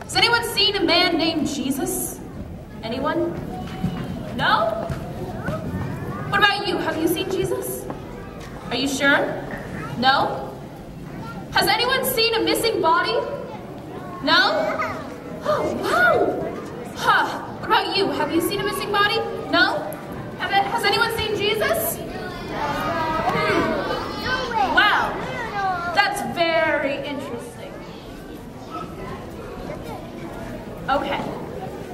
Has anyone seen a man named Jesus? Anyone? No? What about you? Have you seen Jesus? Are you sure? No? Has anyone seen a missing body? No? Oh, wow! Huh. What about you? Have you seen a missing body? No? Has anyone seen Jesus? Wow. That's very interesting. Okay.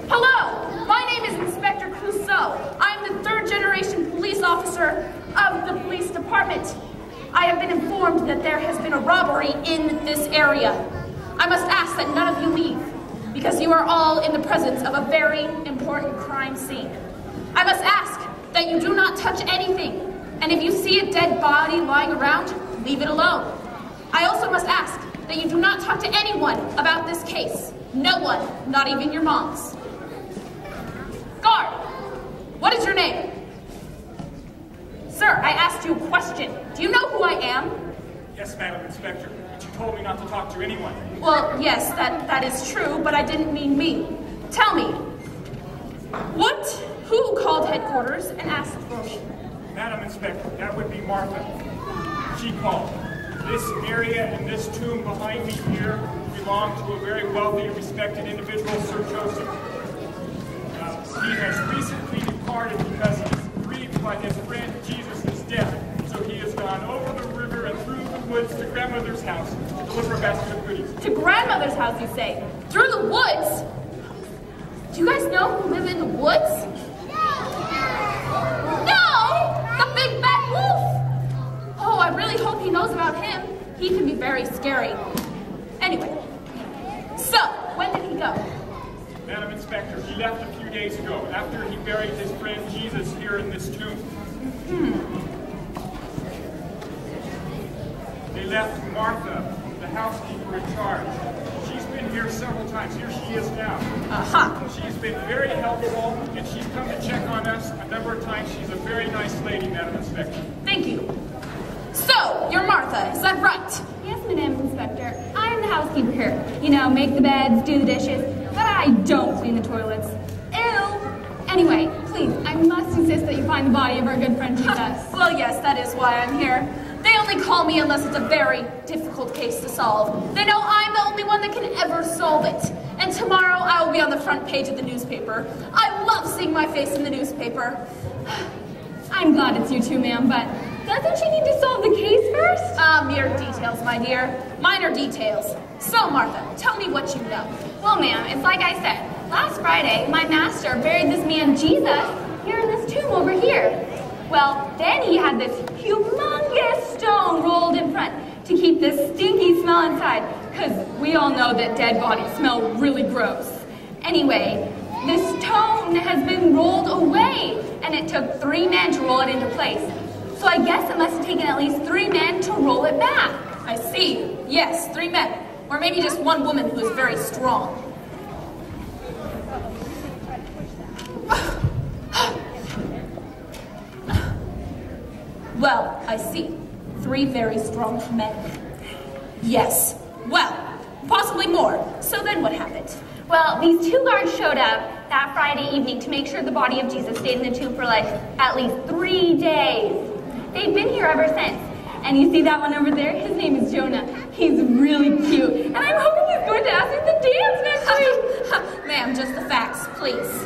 Hello, my name is Inspector Clouseau. I'm the third-generation police officer of the police department. I have been informed that there has been a robbery in this area. I must ask that none of you leave, because you are all in the presence of a very important crime scene. I must ask that you do not touch anything, and if you see a dead body lying around, leave it alone. I also must ask that you do not talk to anyone about this case. No one, not even your moms. Guard, what is your name? Sir, I asked you a question. Do you know who I am? Yes, Madam Inspector, but you told me not to talk to anyone. Well, yes, that is true, but I didn't mean me. Tell me, who called headquarters and asked for me? Madam Inspector, that would be Martha. She called. This area and this tomb behind me here belong to a very wealthy and respected individual, Sir Joseph. He has recently departed because he is grieved by his friend Jesus' death. So he has gone over the river and through the woods to grandmother's house to deliver a basket of goodies. To grandmother's house, you say? Through the woods? Do you guys know who live in the woods? No! The big bad wolf! Oh, I really hope he knows about him. He can be very scary. Anyway, so, when did he go? Madam Inspector, he left a few days ago, after he buried his friend Jesus here in this tomb. They left Martha, the housekeeper, in charge. She's been here several times. Here she is now. She's been very helpful, and she's come to check on us a number of times. She's a very nice lady, Madam Inspector. Thank you. So, you're Martha, is that right? Yes, Madam Inspector. I'm the housekeeper here. You know, make the beds, do the dishes, but I don't clean the toilets. Ew! Anyway, please, I must insist that you find the body of our good friend Jesus. Well, yes, that is why I'm here. They only call me unless it's a very difficult case to solve. They know I'm the only one that can ever solve it. And tomorrow I will be on the front page of the newspaper. I love seeing my face in the newspaper. I'm glad it's you two, ma'am, but doesn't she need to solve the case first? Mere details, my dear. Minor details. So, Martha, tell me what you know. Well, ma'am, it's like I said. Last Friday, my master buried this man, Jesus, here in this tomb over here. Well, then he had this humongous stone rolled in front to keep this stinky smell inside, because we all know that dead bodies smell really gross. Anyway, this stone has been rolled away, and it took 3 men to roll it into place. So I guess it must have taken at least 3 men to roll it back. I see. Yes, 3 men. Or maybe just 1 woman who is very strong. Well, I see. 3 very strong men. Yes. Well, possibly more. So then what happened? Well, these 2 guards showed up that Friday evening to make sure the body of Jesus stayed in the tomb for like at least 3 days. They've been here ever since. And you see that one over there? His name is Jonah. He's really cute. And I'm hoping he's going to ask me to dance next week. Ma'am, just the facts, please.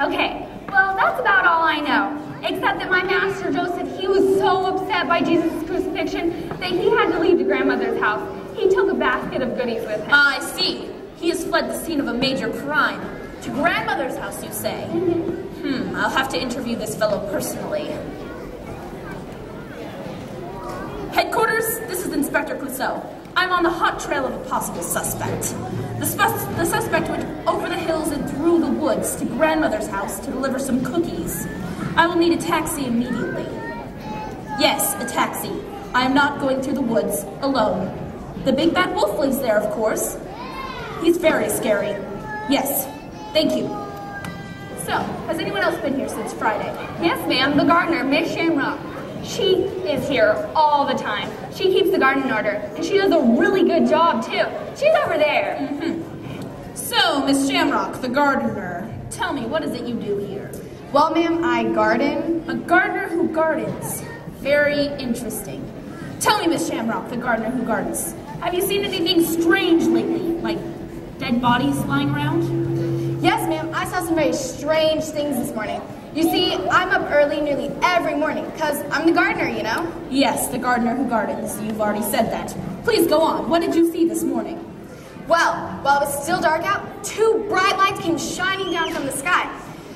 Okay, well, that's about all I know. Except that my master, Joseph, he was so upset by Jesus' crucifixion that he had to leave to grandmother's house. He took a basket of goodies with him. I see. He has fled the scene of a major crime. To grandmother's house, you say? I'll have to interview this fellow personally. Headquarters, this is Inspector Clouseau. I'm on the hot trail of a possible suspect. The suspect went over the hills and through the woods to grandmother's house to deliver some cookies. I will need a taxi immediately. Yes, a taxi. I am not going through the woods alone. The big bad wolf lives there, of course. He's very scary. Yes, thank you. So, has anyone else been here since Friday? Yes, ma'am, the gardener, Miss Shamrock. She is here all the time. She keeps the garden in order, and she does a really good job, too. She's over there. So, Miss Shamrock, the gardener, tell me, what is it you do here? Well, ma'am, I garden. A gardener who gardens. Very interesting. Tell me, Miss Shamrock, the gardener who gardens, have you seen anything strange lately? Like dead bodies lying around? Yes, ma'am, I saw some very strange things this morning. You see, I'm up early nearly every morning because I'm the gardener, you know? Yes, the gardener who gardens. You've already said that. Please go on. What did you see this morning? Well, while it was still dark out, 2 bright lights came shining down from the sky.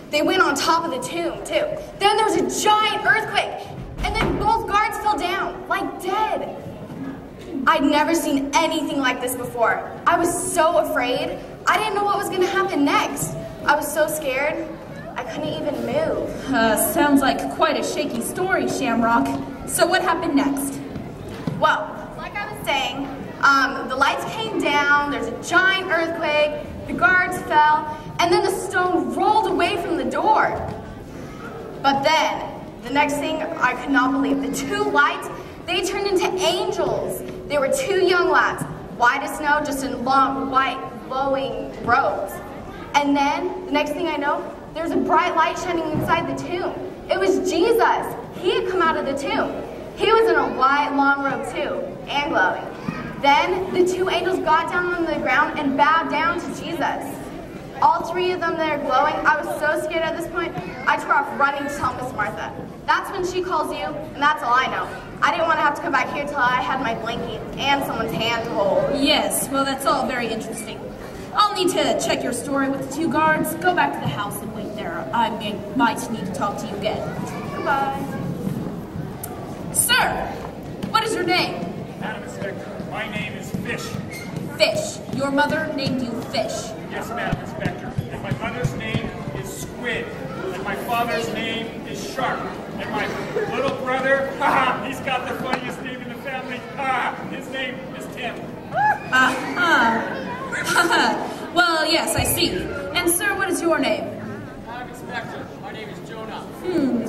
They went on top of the tomb, too. Then there was a giant earthquake, and then both guards fell down, like dead. I'd never seen anything like this before. I was so afraid. I didn't know what was going to happen next. I was so scared, I couldn't even move. Sounds like quite a shaky story, Shamrock. So what happened next? Well, like I was saying, the lights came down, there's a giant earthquake, the guards fell, and then the stone rolled away from the door. But then, the next thing I could not believe, the 2 lights, they turned into angels. They were 2 young lads, white as snow, just in long, white, flowing robes. And then, the next thing I know, there was a bright light shining inside the tomb. It was Jesus. He had come out of the tomb. He was in a white, long robe too, and glowing. Then, the 2 angels got down on the ground and bowed down to Jesus. All 3 of them there glowing. I was so scared at this point, I tore off running to tell Miss Martha. That's when she calls you, and that's all I know. I didn't want to have to come back here till I had my blanket and someone's hand to hold. Yes, well, that's all very interesting. I'll need to check your story with the 2 guards. Go back to the house and wait there. I might need to talk to you again. Goodbye. Sir, what is your name? Madam Inspector, my name is Fish. Fish. Your mother named you Fish. Yes, Madam Inspector. And my mother's name is Squid. And my father's name is Shark. And my little brother, he's got the funniest name in the family. His name is Tim. Well, yes, I see. And sir, what is your name? Madam Inspector, my name is Jonah.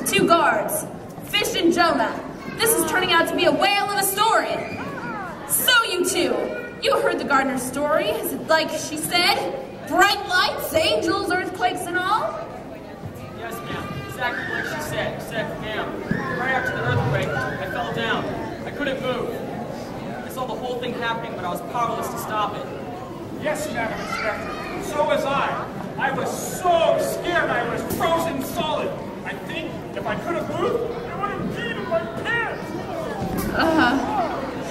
2 guards. Fish and Jonah. This is turning out to be a whale of a story. So you 2, you heard the gardener's story. Is it like she said? Bright lights, angels, earthquakes, and all? Yes, ma'am. Exactly like she said. Except, ma'am, right after the earthquake, I fell down. I couldn't move. I saw the whole thing happening, but I was powerless to stop it. Yes, Madam Inspector. So was I. I was so scared I was frozen solid. I think if I could have moved, I would have peed in my pants.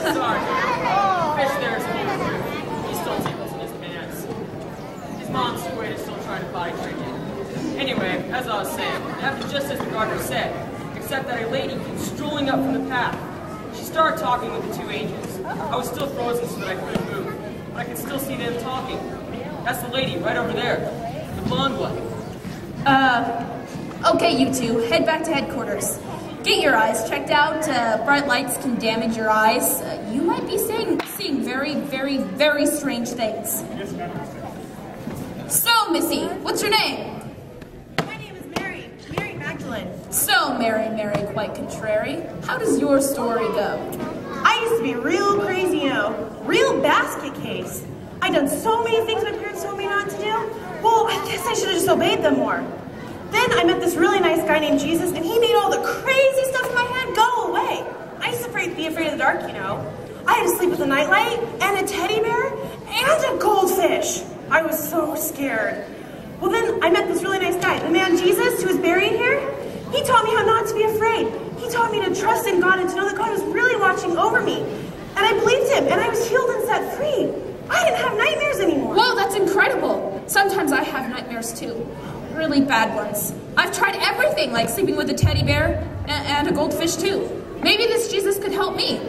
Sorry. Fish there is new. He still tickles in his pants. His mom Squid is still trying to potty train him. Anyway, as I was saying, it happened just as the gardener said, except that a lady came strolling up from the path. She started talking with the 2 angels. I was still frozen so that I couldn't move, but I could still see them talking. That's the lady right over there, the blonde one. Okay, you 2, head back to headquarters. Get your eyes checked out. Bright lights can damage your eyes. You might be seeing very, very, very strange things. Yes, Madam Inspector. So, Missy, what's your name? My name is Mary Magdalene. So, Mary, quite contrary. How does your story go? I used to be real crazy, you know, real basket case. I'd done so many things my parents told me not to do. Well, I guess I should have just obeyed them more. Then I met this really nice guy named Jesus, and he made all the crazy stuff in my head go away. I used to be afraid of the dark, you know. I had to sleep with a nightlight, and a teddy bear, and a goldfish. I was so scared. Well, then I met this really nice guy, the man Jesus, who was buried here. He taught me how not to be afraid. He taught me to trust in God and to know that God was really watching over me. And I believed him, and I was healed and set free. I didn't have nightmares anymore. Whoa, that's incredible. Sometimes I have nightmares too. Really bad ones. I've tried everything, like sleeping with a teddy bear and a goldfish too. Maybe this Jesus could help me.